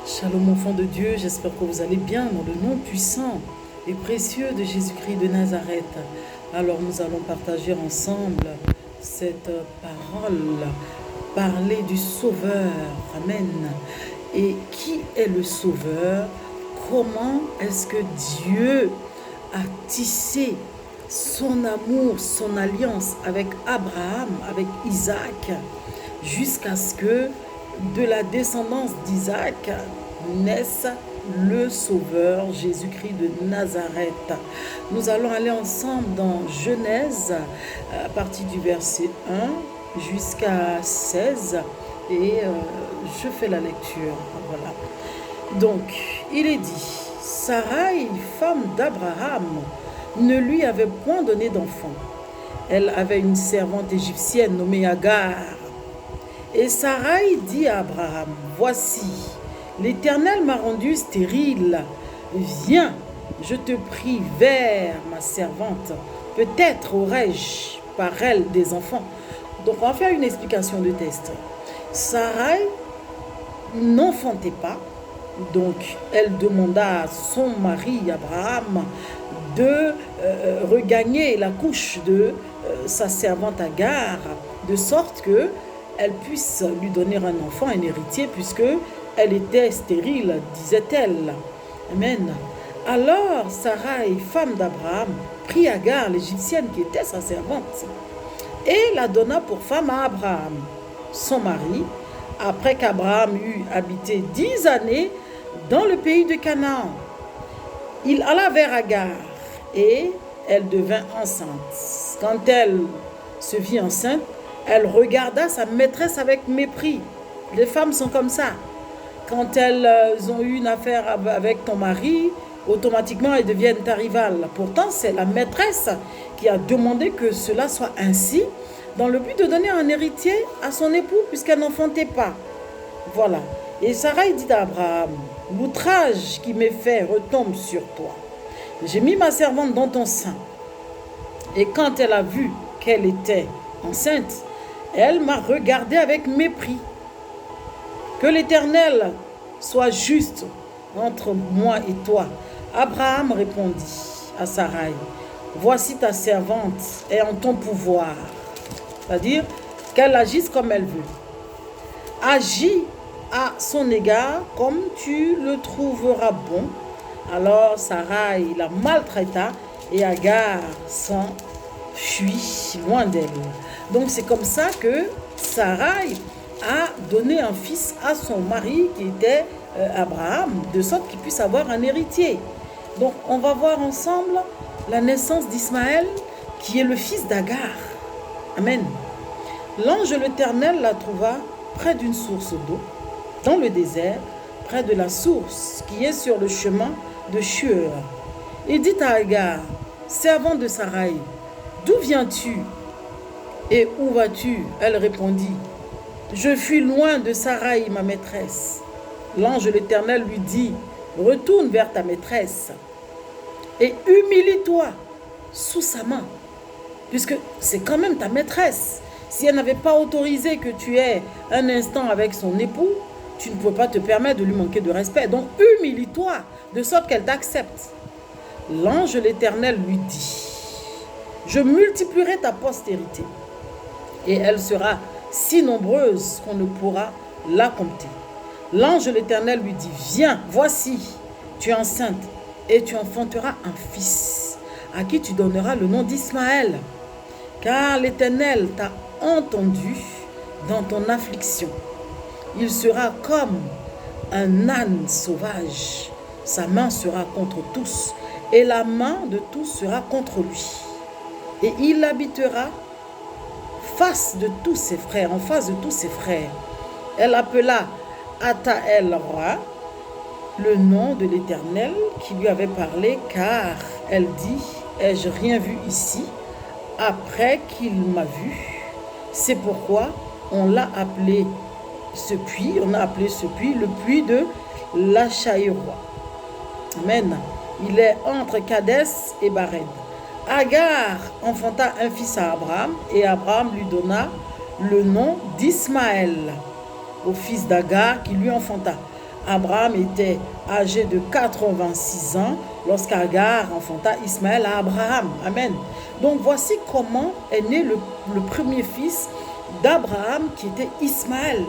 Shalom enfants de Dieu, j'espère que vous allez bien dans le nom puissant et précieux de Jésus-Christ de Nazareth. Alors nous allons partager ensemble cette parole, parler du Sauveur. Amen. Et qui est le Sauveur? Comment est-ce que Dieu a tissé son amour, son alliance avec Abraham, avec Isaac, jusqu'à ce que de la descendance d'Isaac naisse le Sauveur, Jésus-Christ de Nazareth. Nous allons aller ensemble dans Genèse, à partir du verset 1 jusqu'à 16, et je fais la lecture. Voilà. Donc, il est dit, Sarai, femme d'Abraham, ne lui avait point donné d'enfant. Elle avait une servante égyptienne nommée Agar. Et Sarai dit à Abraham, voici, l'Éternel m'a rendu stérile. Viens, je te prie, vers ma servante. Peut-être aurai-je par elle des enfants. Donc on va faire une explication de test. Sarai n'enfantait pas. Donc elle demanda à son mari Abraham de regagner la couche de sa servante Agar, de sorte que elle puisse lui donner un enfant, un héritier, puisque elle était stérile, disait-elle. Amen. Alors Sarai, femme d'Abraham, prit Agar, l'égyptienne qui était sa servante, et la donna pour femme à Abraham, son mari, après qu'Abraham eut habité 10 années dans le pays de Canaan. Il alla vers Agar, et elle devint enceinte. Quand elle se vit enceinte, elle regarda sa maîtresse avec mépris. Les femmes sont comme ça. Quand elles ont eu une affaire avec ton mari, automatiquement elles deviennent ta rivale. Pourtant, c'est la maîtresse qui a demandé que cela soit ainsi, dans le but de donner un héritier à son époux, puisqu'elle n'enfantait pas. Voilà. Et Sarai dit à Abraham, l'outrage qui m'est fait retombe sur toi. J'ai mis ma servante dans ton sein. Et quand elle a vu qu'elle était enceinte, elle m'a regardé avec mépris. Que l'Éternel soit juste entre moi et toi. Abraham répondit à Sarai, voici ta servante est en ton pouvoir. C'est-à-dire qu'elle agisse comme elle veut. Agis à son égard comme tu le trouveras bon. Alors Sarai la maltraita et Agar s'enfuit loin d'elle. Donc c'est comme ça que Sarai a donné un fils à son mari qui était Abraham, de sorte qu'il puisse avoir un héritier. Donc on va voir ensemble la naissance d'Ismaël qui est le fils d'Agar. Amen. L'ange de l'Éternel la trouva près d'une source d'eau, dans le désert, près de la source qui est sur le chemin de Shur. Il dit à Agar, servante de Sarai, d'où viens-tu et où vas-tu? Elle répondit, je fuis loin de Sarai, ma maîtresse. L'ange de l'Éternel lui dit, retourne vers ta maîtresse et humilie-toi sous sa main, puisque c'est quand même ta maîtresse. Si elle n'avait pas autorisé que tu aies un instant avec son époux, tu ne peux pas te permettre de lui manquer de respect. Donc humilie-toi de sorte qu'elle t'accepte. L'ange de l'Éternel lui dit, je multiplierai ta postérité et elle sera si nombreuse qu'on ne pourra la compter. L'ange de l'Éternel lui dit, viens, voici, tu es enceinte et tu enfanteras un fils à qui tu donneras le nom d'Ismaël, car l'Éternel t'a entendu dans ton affliction. Il sera comme un âne sauvage, sa main sera contre tous et la main de tous sera contre lui. Et il habitera face de tous ses frères, en face de tous ses frères. Elle appela Ataël roi, le nom de l'Éternel qui lui avait parlé, car elle dit, ai-je rien vu ici après qu'il m'a vu? C'est pourquoi on l'a appelé ce puits, le puits de l'Achaïrois. Amen. Il est entre Kadès et Bared. Agar enfanta un fils à Abraham et Abraham lui donna le nom d'Ismaël au fils d'Agar qui lui enfanta. Abraham était âgé de 86 ans lorsqu'Agar enfanta Ismaël à Abraham. Amen. Donc voici comment est né le premier fils d'Abraham qui était Ismaël.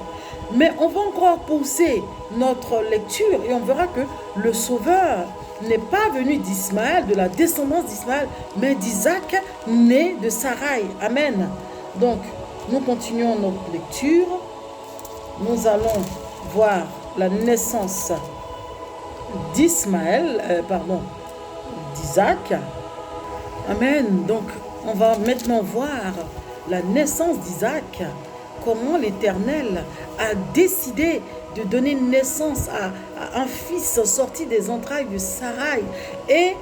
Mais on va encore pousser notre lecture et on verra que le Sauveur n'est pas venu d'Ismaël, de la descendance d'Ismaël, mais d'Isaac, né de Sarai. Amen. Donc, nous continuons notre lecture. Nous allons voir la naissance d'Isaac. Amen. Donc, on va maintenant voir la naissance d'Isaac, comment l'Éternel a décidé de donner naissance à un fils sorti des entrailles de Sarai et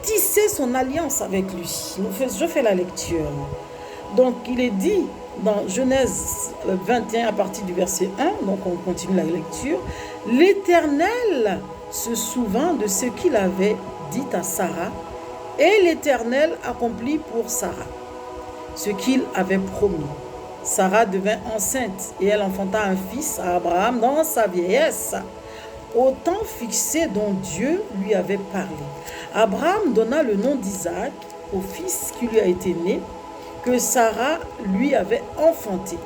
tisser son alliance avec lui. Je fais la lecture. Donc, il est dit dans Genèse 21 à partir du verset 1, donc on continue la lecture, l'Éternel se souvint de ce qu'il avait dit à Sarah, et l'Éternel accomplit pour Sarah ce qu'il avait promis. Sarah devint enceinte et elle enfanta un fils à Abraham dans sa vieillesse, au temps fixé dont Dieu lui avait parlé. Abraham donna le nom d'Isaac au fils qui lui a été né, que Sarah lui avait enfanté.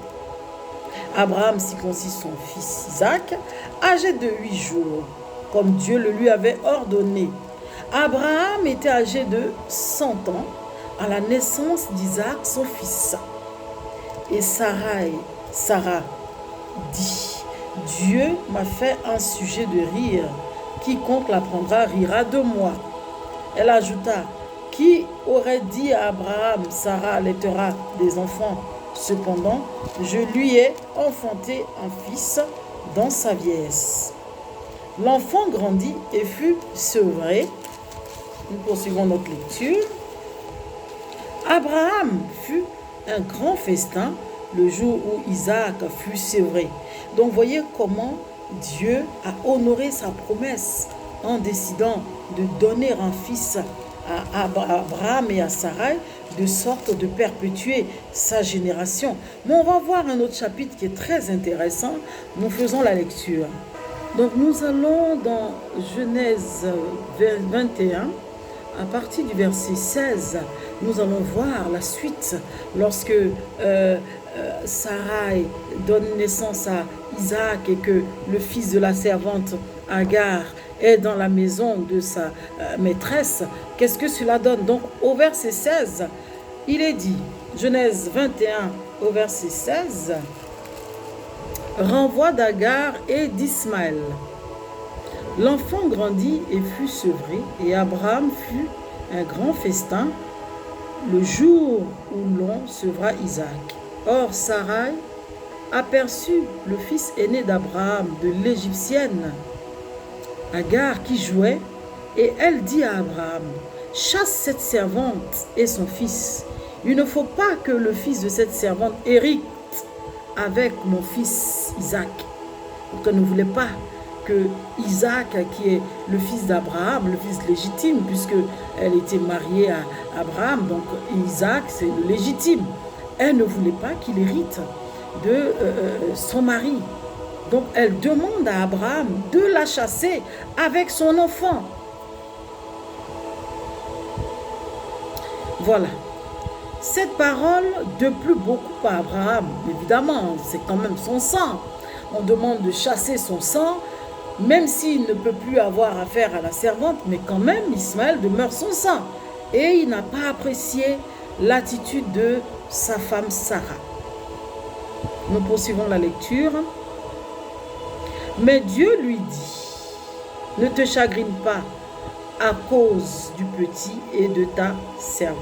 Abraham circoncit son fils Isaac, âgé de 8 jours, comme Dieu le lui avait ordonné. Abraham était âgé de 100 ans à la naissance d'Isaac, son fils. Et Sarah dit, Dieu m'a fait un sujet de rire, quiconque l'apprendra rira de moi. Elle ajouta, qui aurait dit à Abraham, Sarah allaitera des enfants? Cependant, je lui ai enfanté un fils dans sa vieillesse. L'enfant grandit et fut sevré. Nous poursuivons notre lecture. Abraham fut un grand festin le jour où Isaac fut sevré. Donc voyez comment Dieu a honoré sa promesse en décidant de donner un fils à Abraham et à Sarai, de sorte de perpétuer sa génération. Mais on va voir un autre chapitre qui est très intéressant. Nous faisons la lecture. Donc nous allons dans Genèse 21, à partir du verset 16, nous allons voir la suite lorsque Sarai donne naissance à Isaac et que le fils de la servante Agar est dans la maison de sa maîtresse. Qu'est-ce que cela donne? Donc au verset 16, il est dit, Genèse 21 au verset 16, renvoi d'Agar et d'Ismaël. L'enfant grandit et fut sevré, et Abraham fut un grand festin le jour où l'on sevra Isaac. Or Sarai aperçut le fils aîné d'Abraham, de l'Égyptienne, Agar, qui jouait, et elle dit à Abraham, chasse cette servante et son fils. Il ne faut pas que le fils de cette servante hérite avec mon fils Isaac. Donc elle ne voulait pas que Isaac, qui est le fils d'Abraham, le fils légitime, puisqu'elle était mariée à Abraham, donc Isaac c'est le légitime. Elle ne voulait pas qu'il hérite de son mari. Donc elle demande à Abraham de la chasser avec son enfant. Voilà. Cette parole déplut beaucoup à Abraham. Évidemment, c'est quand même son sang. On demande de chasser son sang, même s'il ne peut plus avoir affaire à la servante, mais quand même, Ismaël demeure son sang. Et il n'a pas apprécié l'attitude de sa femme Sarah. Nous poursuivons la lecture. Mais Dieu lui dit, ne te chagrine pas à cause du petit et de ta servante.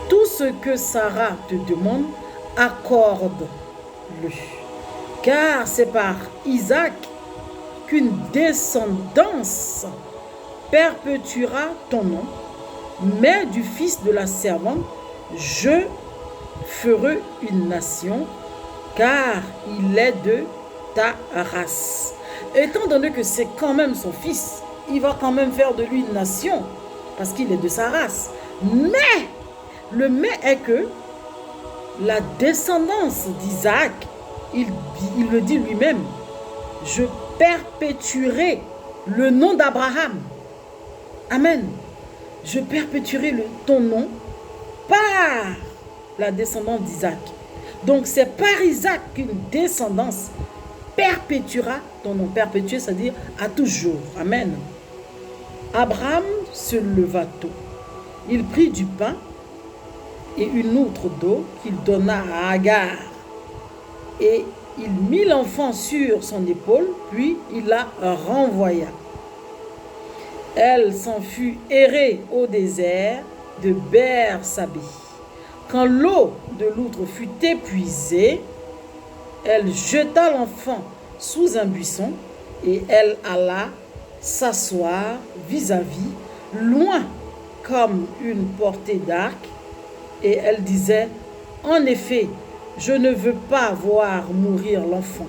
Tout ce que Sarah te demande, accorde-le. Car c'est par Isaac qu'une descendance perpétuera ton nom, mais du fils de la servante, je ferai une nation, car il est de ta race. Étant donné que c'est quand même son fils, il va quand même faire de lui une nation, parce qu'il est de sa race. Mais, le mais est que la descendance d'Isaac, il le dit lui-même, je perpétuerai le nom d'Abraham. Amen. Je perpétuerai ton nom par la descendance d'Isaac. Donc c'est par Isaac qu'une descendance perpétuera ton nom. Perpétuer, c'est-à-dire à toujours. Amen. Abraham se leva tôt. Il prit du pain et une outre d'eau qu'il donna à Agar. Et il mit l'enfant sur son épaule, puis il la renvoya. Elle s'en fut errer au désert de Bersabée. Quand l'eau de l'outre fut épuisée, elle jeta l'enfant sous un buisson et elle alla s'asseoir vis-à-vis, loin comme une portée d'arc. Et elle disait, en effet, je ne veux pas voir mourir l'enfant.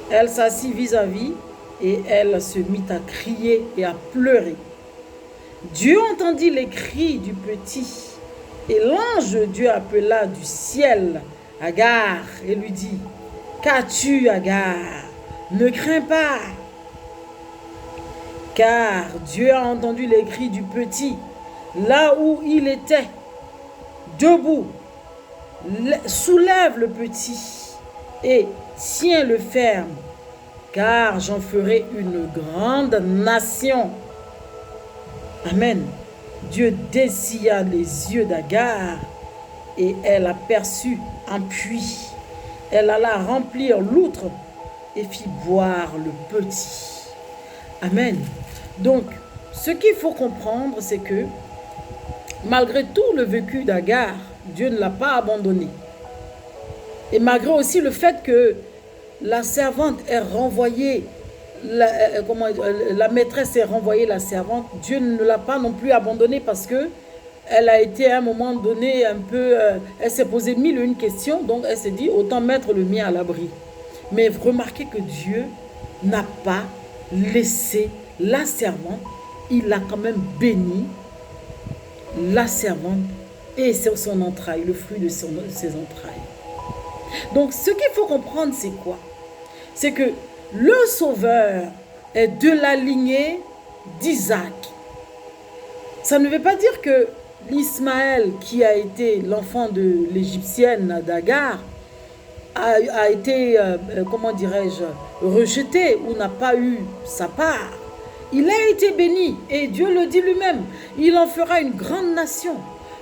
Elle s'assit vis-à-vis et elle se mit à crier et à pleurer. Dieu entendit les cris du petit et l'ange de Dieu appela du ciel Agar et lui dit, qu'as-tu, Agar? Ne crains pas, car Dieu a entendu les cris du petit là où il était. Debout, soulève le petit et tiens-le ferme, car j'en ferai une grande nation. Amen. Dieu dessilla les yeux d'Agar et elle aperçut un puits. Elle alla remplir l'outre et fit boire le petit. Amen. Donc, ce qu'il faut comprendre, c'est que malgré tout le vécu d'Agar, Dieu ne l'a pas abandonné. Et malgré aussi le fait que la servante ait renvoyé, la maîtresse ait renvoyé la servante, Dieu ne l'a pas non plus abandonnée parce que elle a été à un moment donné un peu, elle s'est posé mille et une questions, donc elle s'est dit autant mettre le mien à l'abri. Mais remarquez que Dieu n'a pas laissé la servante, il a quand même béni la servante et son entraille, le fruit de ses entrailles. Donc ce qu'il faut comprendre, c'est quoi? C'est que le Sauveur est de la lignée d'Isaac. Ça ne veut pas dire que l'Ismaël, qui a été l'enfant de l'Égyptienne d'Agar, a été, comment dirais-je, rejeté ou n'a pas eu sa part. Il a été béni et Dieu le dit lui-même, il en fera une grande nation.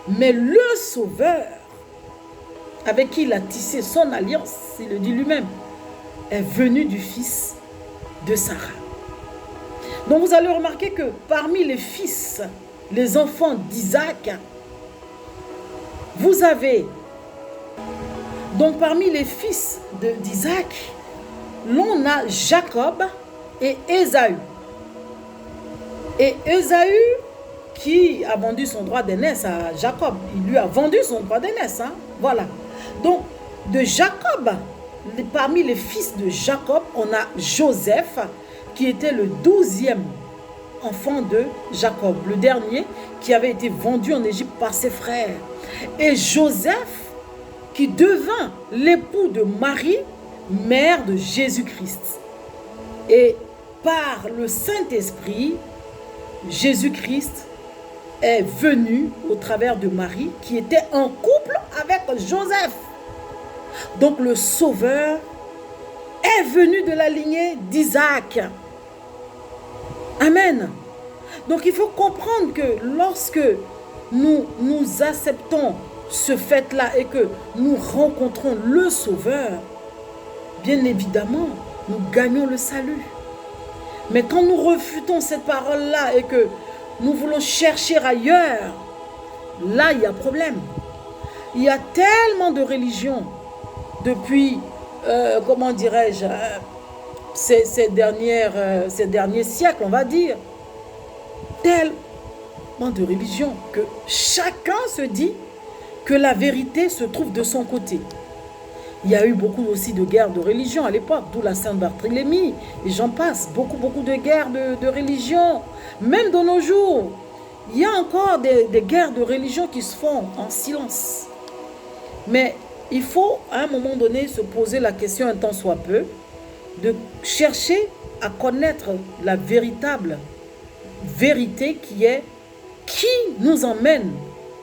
Mais le Sauveur, avec qui il a tissé son alliance, il le dit lui-même, est venu du fils de Sarah. Donc vous allez remarquer que parmi les fils, les enfants d'Isaac, vous avez, donc parmi les fils d'Isaac, l'on a Jacob et Ésaü. Et Ésaü, qui a vendu son droit d'aînesse à Jacob, il lui a vendu son droit d'aînesse, hein? Voilà. Donc, de Jacob, parmi les fils de Jacob, on a Joseph, qui était le 12e enfant de Jacob, le dernier qui avait été vendu en Égypte par ses frères. Et Joseph, qui devint l'époux de Marie, mère de Jésus-Christ. Et par le Saint-Esprit, Jésus-Christ est venu au travers de Marie, qui était en couple avec Joseph. Donc le Sauveur est venu de la lignée d'Isaac. Amen. Donc il faut comprendre que lorsque nous acceptons ce fait-là et que nous rencontrons le Sauveur, bien évidemment, nous gagnons le salut. Mais quand nous refutons cette parole-là et que nous voulons chercher ailleurs, là, il y a problème. Il y a tellement de religions depuis, comment dirais-je, ces derniers siècles, on va dire, tellement de religions que chacun se dit que la vérité se trouve de son côté. Il y a eu beaucoup aussi de guerres de religion à l'époque, d'où la Saint-Barthélemy, et j'en passe, beaucoup de guerres de religion. Même de nos jours, il y a encore des guerres de religion qui se font en silence. Mais il faut à un moment donné se poser la question un tant soit peu, de chercher à connaître la véritable vérité qui nous emmène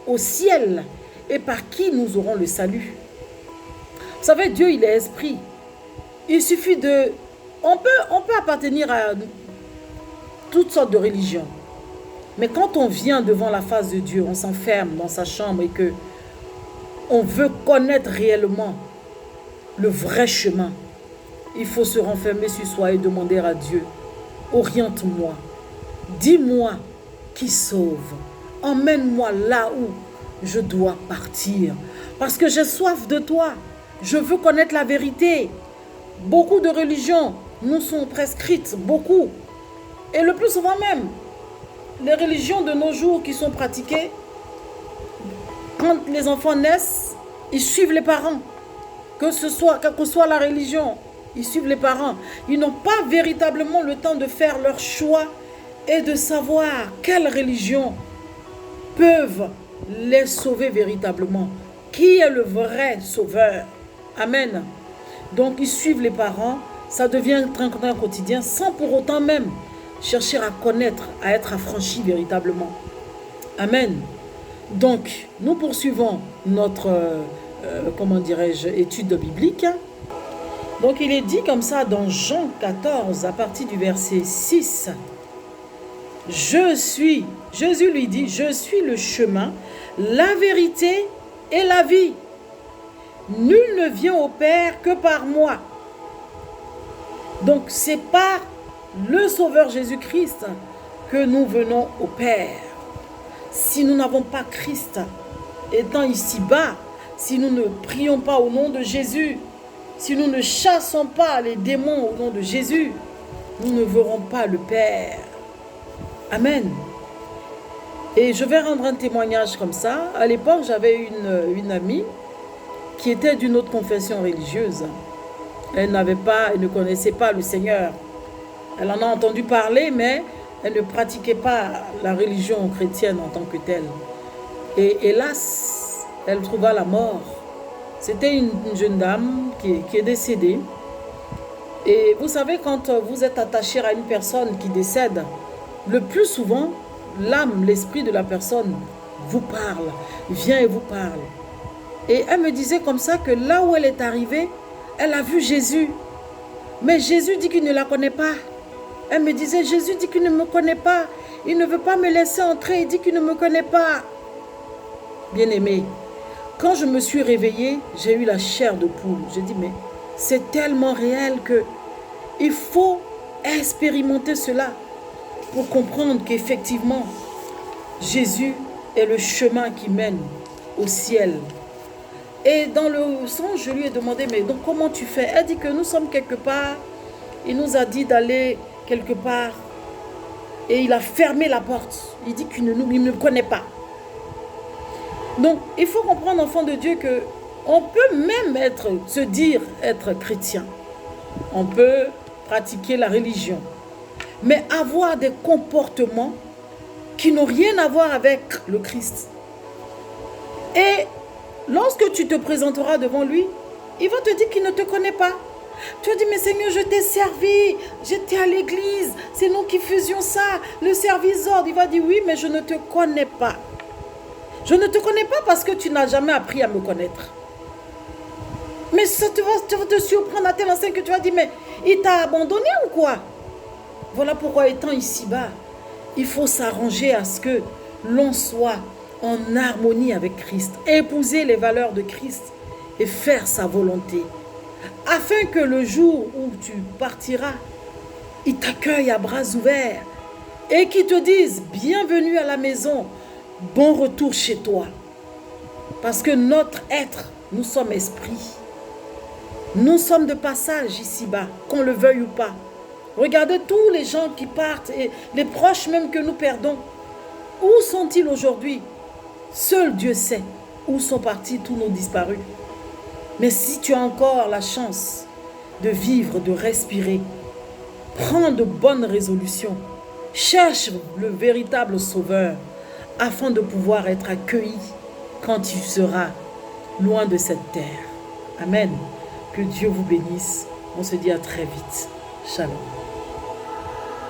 au ciel et par qui nous aurons le salut. Vous savez, Dieu, il est esprit. Il suffit de... On peut appartenir à toutes sortes de religions. Mais quand on vient devant la face de Dieu, on s'enferme dans sa chambre et que on veut connaître réellement le vrai chemin, il faut se renfermer sur soi et demander à Dieu, oriente-moi, dis-moi qui sauve, emmène-moi là où je dois partir, parce que j'ai soif de toi, je veux connaître la vérité. Beaucoup de religions nous sont prescrites, beaucoup, et le plus souvent même, les religions de nos jours qui sont pratiquées, quand les enfants naissent, ils suivent les parents. Quelle que soit la religion, ils suivent les parents. Ils n'ont pas véritablement le temps de faire leur choix et de savoir quelle religion peuvent les sauver véritablement. Qui est le vrai sauveur? Amen. Donc ils suivent les parents, ça devient un quotidien sans pour autant même chercher à connaître, à être affranchi véritablement. Amen. Donc, nous poursuivons notre, comment dirais-je, étude biblique. Donc, il est dit comme ça dans Jean 14, à partir du verset 6. Jésus lui dit, je suis le chemin, la vérité et la vie. Nul ne vient au Père que par moi. Donc, c'est par le Sauveur Jésus-Christ que nous venons au Père. Si nous n'avons pas Christ étant ici-bas, si nous ne prions pas au nom de Jésus, si nous ne chassons pas les démons au nom de Jésus, nous ne verrons pas le Père. Amen. Et je vais rendre un témoignage comme ça. À l'époque, j'avais une amie qui était d'une autre confession religieuse. Elle ne connaissait pas le Seigneur. Elle en a entendu parler, mais elle ne pratiquait pas la religion chrétienne en tant que telle. Et hélas, elle trouva la mort. C'était une jeune dame qui est décédée. Et vous savez, quand vous êtes attaché à une personne qui décède, le plus souvent, l'âme, l'esprit de la personne vous parle, vient et vous parle. Et elle me disait comme ça que là où elle est arrivée, elle a vu Jésus. Mais Jésus dit qu'il ne la connaît pas. Elle me disait, Jésus dit qu'il ne me connaît pas. Il ne veut pas me laisser entrer. Il dit qu'il ne me connaît pas. Bien-aimé, quand je me suis réveillée, j'ai eu la chair de poule. J'ai dit, mais c'est tellement réel que il faut expérimenter cela pour comprendre qu'effectivement, Jésus est le chemin qui mène au ciel. Et dans le songe, je lui ai demandé, mais donc comment tu fais? Elle dit que nous sommes quelque part. Il nous a dit d'aller quelque part et il a fermé la porte. Il dit qu'il ne me connaît pas. Donc, il faut comprendre, enfant de Dieu, que on peut même se dire être chrétien. On peut pratiquer la religion. Mais avoir des comportements qui n'ont rien à voir avec le Christ. Et lorsque tu te présenteras devant lui, il va te dire qu'il ne te connaît pas. Tu vas dire, mais Seigneur, je t'ai servi, j'étais à l'église, c'est nous qui faisions ça, le service ordre. Il va dire, oui, mais je ne te connais pas. Je ne te connais pas parce que tu n'as jamais appris à me connaître. Mais ça va te surprendre à tel enseigne que tu vas dire, mais il t'a abandonné ou quoi? Voilà pourquoi, étant ici-bas, il faut s'arranger à ce que l'on soit en harmonie avec Christ, épouser les valeurs de Christ et faire sa volonté. Afin que le jour où tu partiras, il t'accueille à bras ouverts et qu'il te dise, bienvenue à la maison, bon retour chez toi. Parce que notre être, nous sommes esprit. Nous sommes de passage ici-bas, qu'on le veuille ou pas. Regardez tous les gens qui partent et les proches même que nous perdons. Où sont-ils aujourd'hui? Seul Dieu sait où sont partis tous nos disparus. Mais si tu as encore la chance de vivre, de respirer, prends de bonnes résolutions. Cherche le véritable sauveur afin de pouvoir être accueilli quand tu seras loin de cette terre. Amen. Que Dieu vous bénisse On se dit à très vite. Shalom.